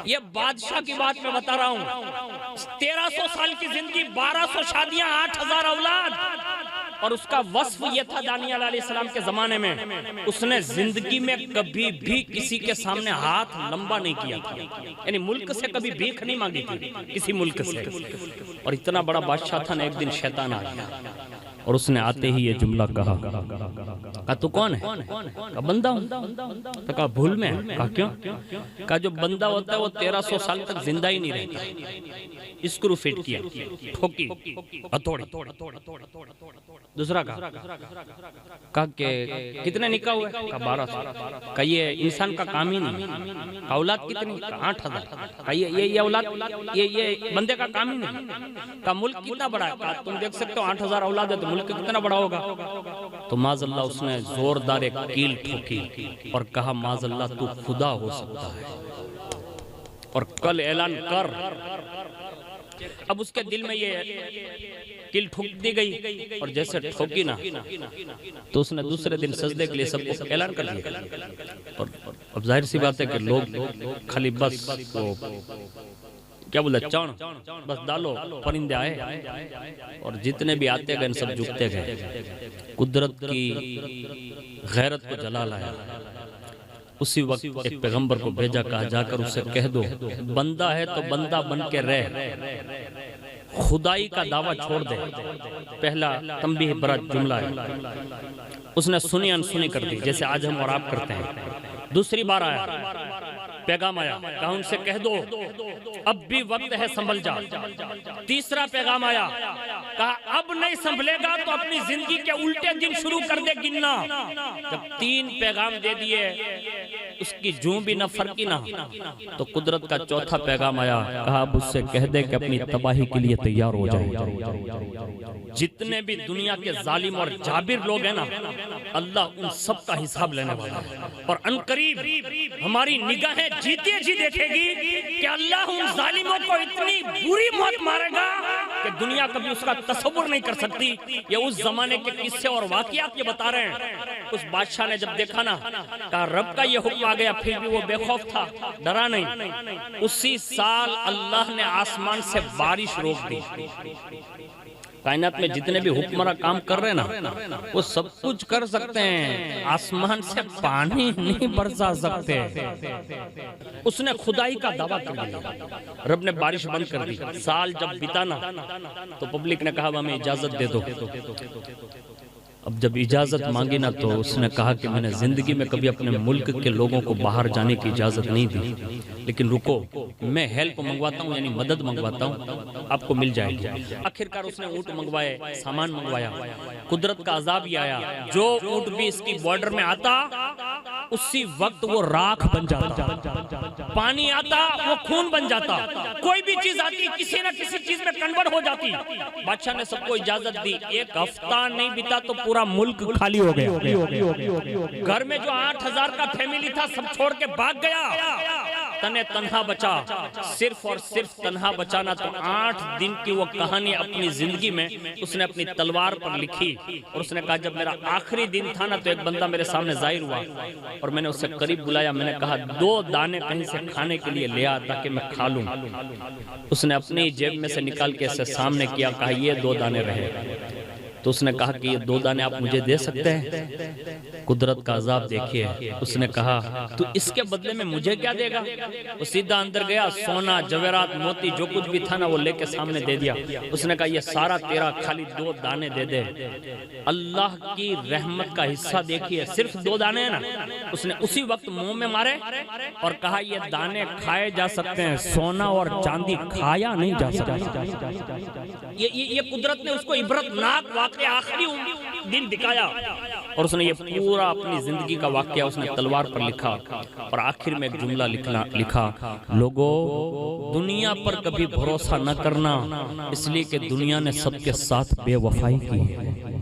یہ بادشاہ کی بات میں بتا رہا ہوں، 1300 سال کی زندگی، 1200 شادیاں، 8000 اولاد، اور اس کا وصف یہ تھا دانیال علیہ السلام کے زمانے میں، اس نے زندگی میں کبھی بھی کسی کے سامنے ہاتھ لمبا نہیں کیا تھا، یعنی ملک سے کبھی بھیک نہیں مانگی تھی کسی ملک سے، اور اتنا بڑا بادشاہ تھا نا، ایک دن شیطان آ گیا اور اس نے آتے ہی یہ جملہ کہا تو کون ہے؟ کہا بندہ ہوں۔ تو کہا بھول میں ہے؟ کہا کیوں؟ کہا جو بندہ ہوتا ہے وہ 1300 سال تک زندہ ہی نہیں رہتا، اسکرو فٹ کیا، ٹھوکی، ہتھوڑی۔ دوسرا کہا کہ کتنے نکاح ہوئے؟ کہا 1200۔ کہا یہ انسان کا کام ہی نہیں، کہا اولاد کتنی؟ کہا 8000۔ کہا یہ اولاد، یہ بندے کا کام ہی نہیں۔ کہا ملک کتنا بڑا ہے؟ کہا تم دیکھ سکتے ہو 8000 اولاد ہے تو ملک کتنا بڑا ہوگا؟ تو معاذ اللہ اس نے زوردار ایک کیل ٹھوکی اور کہا معاذ اللہ تو خدا ہو سکتا ہے، اور کل اعلان کر۔ اب اس کے دل میں یہ کیل ٹھوک دی گئی، اور جیسے ٹھوکی نا تو اس نے دوسرے دن سجدے کے لیے سب کو اعلان کر دیا۔ اور اب ظاہر سی بات ہے کہ لوگ خالی بس کیا بولا چان بس ڈالو، پرندے آئے اور جتنے بھی آتے گئے سب جھکتے گئے۔ قدرت کی غیرت کو جلال آیا۔ اسی وقت ایک پیغمبر کو بھیجا، کہا جا کر اسے کہہ دو بندہ ہے تو بندہ بن کے رہ، خدائی کا دعویٰ چھوڑ دے۔ پہلا تنبیہ برا جملہ ہے، اس نے سنی انسنی کر دی جیسے آج ہم اور آپ کرتے ہیں۔ دوسری بار آیا، پیغام آیا، کہا ان سے کہہ دو اب بھی وقت ہے سنبھل جا۔ تیسرا پیغام آیا، کہا اب نہیں سنبھلے گا تو اپنی زندگی کے الٹے دن شروع کر دے گننا۔ جب 3 پیغام دے دیے اس کی جوں بھی نہ فرقی نہ، تو قدرت کا چوتھا پیغام آیا، کہا اب اس سے کہہ دے کہ اپنی تباہی کے لیے تیار ہو جائے۔ جتنے بھی دنیا کے ظالم اور جابر لوگ ہیں نا، اللہ ان سب کا حساب لینے والا ہے، اور عنقریب ہماری نگاہیں جیتے جی دیکھے گی کہ اللہ ان ظالموں کو اتنی بری موت مارے گا کہ دنیا کبھی اس کا تصور نہیں کر سکتی۔ یہ اس زمانے کے قصے اور واقعات یہ بتا رہے ہیں۔ اس بادشاہ نے جب دیکھا نا، کہا رب کا یہ حکم آ گیا، پھر بھی وہ بے خوف تھا، ڈرا نہیں۔ اسی سال اللہ نے آسمان سے بارش روک دی۔ کائنات میں جتنے بھی حکمراں کام کر رہے ہیں نا، وہ سب کچھ کر سکتے ہیں، آسمان سے پانی نہیں برسا سکتے۔ اس نے خدائی کا دعویٰ کر دیا، رب نے بارش بند کر دی۔ سال جب بتانا تو پبلک نے کہا ہمیں اجازت دے دو۔ اب جب اجازت مانگی نا تو اس نے کہا کہ میں نے زندگی میں کبھی اپنے ملک کے لوگوں کو باہر جانے کی اجازت نہیں دی، لیکن رکو میں ہیلپ منگواتا ہوں، یعنی مدد منگواتا ہوں، آپ کو مل جائے گی۔ آخرکار اس نے اونٹ منگوائے، سامان منگوایا۔ قدرت کا عذاب یہ آیا، جو اونٹ بھی اس کی بارڈر میں آتا اسی وقت وہ راکھ بن جاتا، پانی آتا وہ خون بن جاتا، کوئی بھی چیز آتی کسی نہ کسی چیز میں کنورٹ ہو جاتی۔ بادشاہ نے سب کو اجازت دی، ایک ہفتہ نہیں بیتا تو پورا ملک خالی ہو گیا۔ گھر میں جو 8000 کا فیملی تھا سب چھوڑ کے بھاگ گیا، تنے تنہا بچا۔ صرف اور صرف تنہا بچانا تو 8 دن کی وہ کہانی اپنی زندگی میں اس نے اپنی تلوار پر لکھی، اور اس نے کہا جب میرا آخری دن تھا نا تو ایک بندہ میرے سامنے ظاہر ہوا، اور میں نے اسے قریب بلایا، میں نے کہا 2 دانے کہیں سے کھانے کے لیے لے آ تاکہ میں کھا لوں۔ اس نے اپنی جیب میں سے نکال کے اسے سامنے کیا، کہا یہ 2 دانے رہے۔ تو اس نے کہا کہ یہ 2 دانے آپ مجھے دے سکتے ہیں؟ قدرت کا عذاب دیکھیے۔ اس نے کہا تو اس کے بدلے میں مجھے کیا دے گا؟ وہ سیدھا اندر گیا، سونا جواہرات موتی جو کچھ بھی تھا نا وہ لے کے سامنے دے دیا۔ اس نے کہا یہ سارا تیرا، خالی 2 دانے دے دے۔ اللہ کی رحمت کا حصہ دیکھیے، صرف 2 دانے ہیں نا، اس نے اسی وقت منہ میں مارے اور کہا یہ دانے کھائے جا سکتے ہیں، سونا اور چاندی کھایا نہیں جا سکتا۔ یہ قدرت نے اس کو عبرتناک واقعہ آخری دن دکھایا، اور اس نے یہ پورا اپنی زندگی کا واقعہ اس نے تلوار پر لکھا، اور آخر میں ایک جملہ لکھا، لوگوں دنیا پر کبھی بھروسہ نہ کرنا، اس لیے کہ دنیا نے سب کے ساتھ بے وفائی کی ہے۔